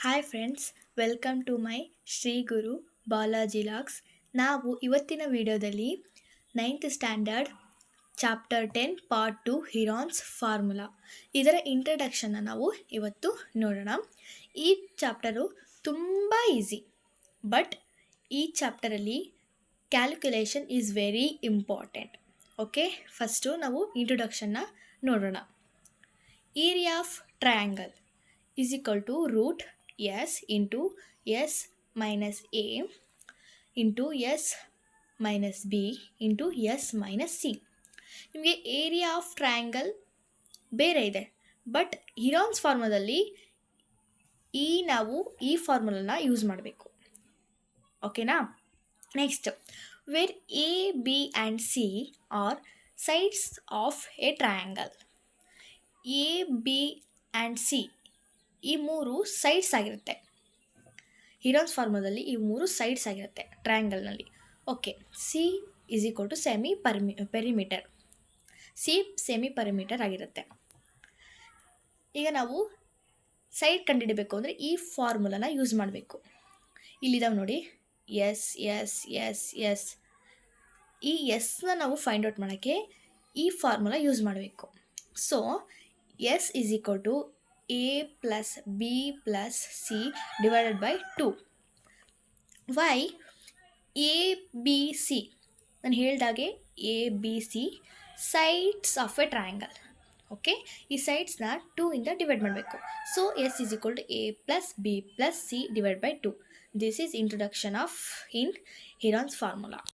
Hi friends, welcome to my Shri Guru Balaji logs. ನಾವು ಇವತ್ತಿನ ವಿಡಿಯೋದಲ್ಲಿ 9th standard chapter 10 part 2 Heron's formula ಇದರ ಇಂಟ್ರಡಕ್ಷನ್ನ ನಾವು ಇವತ್ತು ನೋಡೋಣ. ಈ ಚಾಪ್ಟರು ತುಂಬ ಈಸಿ, ಬಟ್ ಈ ಚಾಪ್ಟರಲ್ಲಿ calculation is very important. Okay, first ನಾವು ಇಂಟ್ರೊಡಕ್ಷನ್ನ ನೋಡೋಣ. Area of triangle is equal to root s into s minus a into s minus b into s minus c. ನಿಮಗೆ ಏರಿಯಾ ಆಫ್ ಟ್ರಯಾಂಗಲ್ ಬೇರೆ ಇದೆ, but ಹಿರಾನ್ಸ್ ಫಾರ್ಮುಲಾದಲ್ಲಿ ನಾವು ಈ ಫಾರ್ಮುಲಾನ ಯೂಸ್ ಮಾಡಬೇಕು. ಓಕೆನಾ? Next, where a b and c are sides of a triangle. A b and c ಈ ಮೂರು sides ಆಗಿರುತ್ತೆ. ಹಿರಾನ್ಸ್ ಫಾರ್ಮುಲಾದಲ್ಲಿ ಈ ಮೂರು ಸೈಡ್ಸ್ ಆಗಿರುತ್ತೆ ಟ್ರಯಾಂಗಲ್ನಲ್ಲಿ. Okay, C is equal to perimeter. C semi perimeter ಆಗಿರುತ್ತೆ. ಈಗ ನಾವು ಸೈಡ್ ಕಂಡುಹಿಡಬೇಕು ಅಂದರೆ ಈ ಫಾರ್ಮುಲಾನ ಯೂಸ್ ಮಾಡಬೇಕು. ಇಲ್ಲಿದ್ದಾವೆ ನೋಡಿ, ಎಸ್ ಎಸ್ ಎಸ್ ಎಸ್. ಈ ಎಸ್ನ ನಾವು ಫೈಂಡ್ ಔಟ್ ಮಾಡೋಕ್ಕೆ ಈ ಫಾರ್ಮುಲಾ ಯೂಸ್ ಮಾಡಬೇಕು. So s is equal to a plus b plus c divided by 2. Why? a b c ನಾನು ಹೇಳಿದಾಗೆ a b c sides of a triangle. Okay, ಈ ಸೈಡ್ಸ್ನ 2 ಇಂದ ಡಿವೈಡ್ ಮಾಡಬೇಕು. So s is equal to a plus b plus c divided by 2. This is introduction of in Heron's formula.